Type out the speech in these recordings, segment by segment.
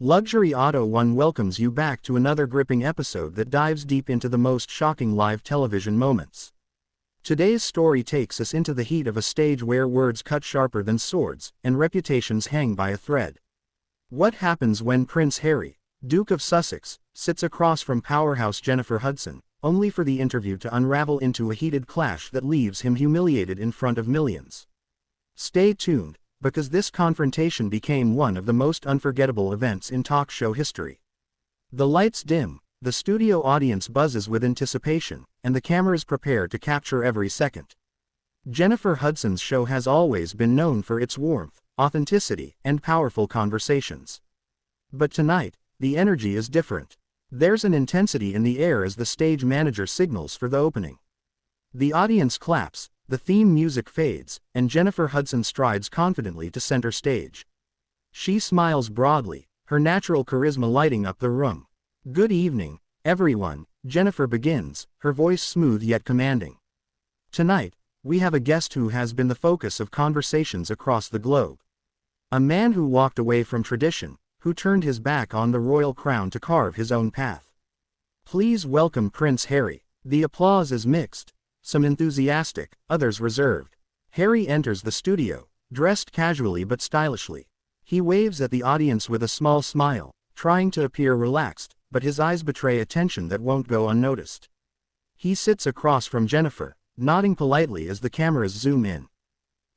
Luxury Auto One welcomes you back to another gripping episode that dives deep into the most shocking live television moments. Today's story takes us into the heat of a stage where words cut sharper than swords, and reputations hang by a thread. What happens when Prince Harry, Duke of Sussex, sits across from powerhouse Jennifer Hudson, only for the interview to unravel into a heated clash that leaves him humiliated in front of millions? Stay tuned, because this confrontation became one of the most unforgettable events in talk show history. The lights dim, the studio audience buzzes with anticipation, and the cameras prepare to capture every second. Jennifer Hudson's show has always been known for its warmth, authenticity, and powerful conversations. But tonight, the energy is different. There's an intensity in the air as the stage manager signals for the opening. The audience claps, the theme music fades, and Jennifer Hudson strides confidently to center stage. She smiles broadly, her natural charisma lighting up the room. "Good evening, everyone," Jennifer begins, her voice smooth yet commanding. "Tonight, we have a guest who has been the focus of conversations across the globe. A man who walked away from tradition, who turned his back on the royal crown to carve his own path. Please welcome Prince Harry." The applause is mixed. Some enthusiastic, others reserved. Harry enters the studio, dressed casually but stylishly. He waves at the audience with a small smile, trying to appear relaxed, but his eyes betray a tension that won't go unnoticed. He sits across from Jennifer, nodding politely as the cameras zoom in.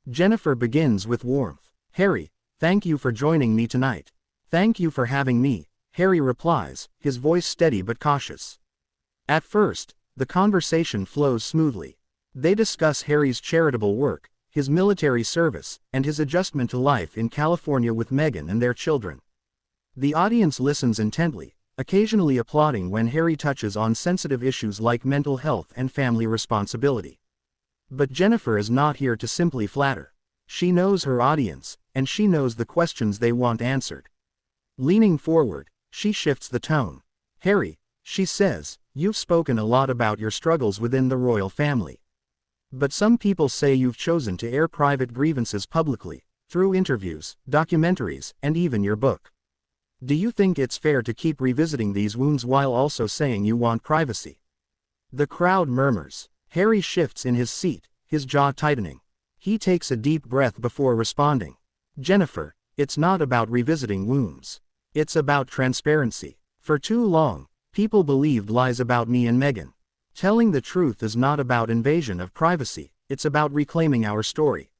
Jennifer begins with warmth. "Harry, thank you for joining me tonight." "Thank you for having me," Harry replies, his voice steady but cautious. At first, the conversation flows smoothly. They discuss Harry's charitable work, his military service, and his adjustment to life in California with Meghan and their children. The audience listens intently, occasionally applauding when Harry touches on sensitive issues like mental health and family responsibility. But Jennifer is not here to simply flatter. She knows her audience, and she knows the questions they want answered. Leaning forward, she shifts the tone. "Harry," she says, "you've spoken a lot about your struggles within the royal family. But some people say you've chosen to air private grievances publicly, through interviews, documentaries, and even your book. Do you think it's fair to keep revisiting these wounds while also saying you want privacy?" The crowd murmurs. Harry shifts in his seat, his jaw tightening. He takes a deep breath before responding. "Jennifer, it's not about revisiting wounds. It's about transparency. For too long, people believed lies about me and Meghan. Telling the truth is not about invasion of privacy, it's about reclaiming our story."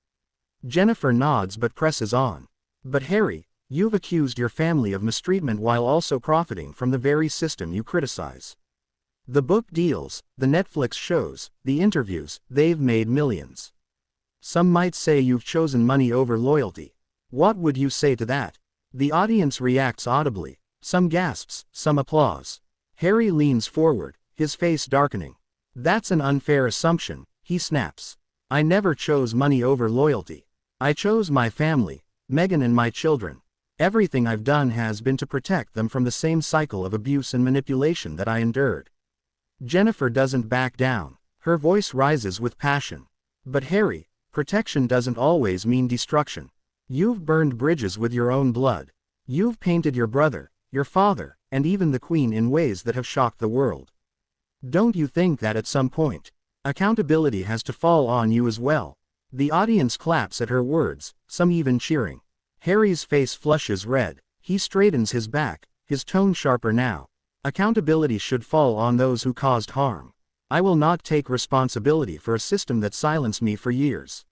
Jennifer nods but presses on. "But Harry, you've accused your family of mistreatment while also profiting from the very system you criticize. The book deals, the Netflix shows, the interviews, they've made millions. Some might say you've chosen money over loyalty. What would you say to that?" The audience reacts audibly, some gasps, some applause. Harry leans forward, his face darkening. "That's an unfair assumption," he snaps. "I never chose money over loyalty. I chose my family, Meghan and my children. Everything I've done has been to protect them from the same cycle of abuse and manipulation that I endured." Jennifer doesn't back down. Her voice rises with passion. "But Harry, protection doesn't always mean destruction. You've burned bridges with your own blood. You've painted your brother, your father, and even the Queen in ways that have shocked the world. Don't you think that at some point, accountability has to fall on you as well?" The audience claps at her words, some even cheering. Harry's face flushes red. He straightens his back, his tone sharper now. "Accountability should fall on those who caused harm. I will not take responsibility for a system that silenced me for years.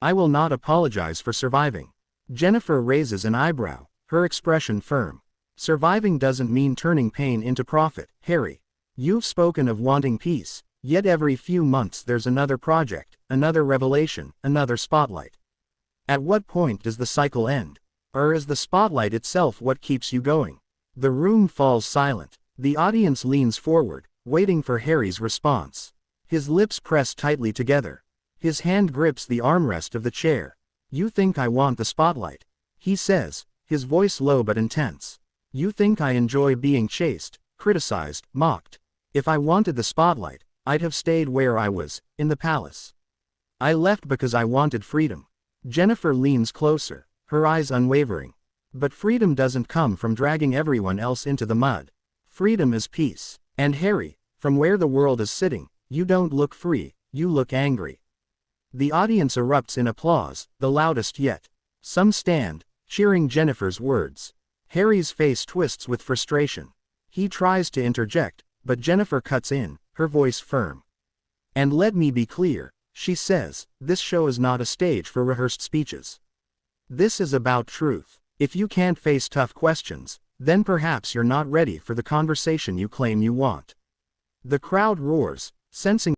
I will not apologize for surviving." Jennifer raises an eyebrow, her expression firm. "Surviving doesn't mean turning pain into profit, Harry. You've spoken of wanting peace, yet every few months there's another project, another revelation, another spotlight. At what point does the cycle end? Or is the spotlight itself what keeps you going?" The room falls silent. The audience leans forward, waiting for Harry's response. His lips press tightly together. His hand grips the armrest of the chair. "You think I want the spotlight," he says, his voice low but intense. "You think I enjoy being chased, criticized, mocked. If I wanted the spotlight, I'd have stayed where I was, in the palace. I left because I wanted freedom." Jennifer leans closer, her eyes unwavering. But freedom doesn't come from dragging everyone else into the mud. Freedom is peace. And Harry, from where the world is sitting, you don't look free, you look angry. The audience erupts in applause, the loudest yet. Some stand, cheering Jennifer's words. Harry's face twists with frustration. He tries to interject, but Jennifer cuts in, her voice firm. And let me be clear, she says, this show is not a stage for rehearsed speeches. This is about truth. If you can't face tough questions, then perhaps you're not ready for the conversation you claim you want. The crowd roars, sensing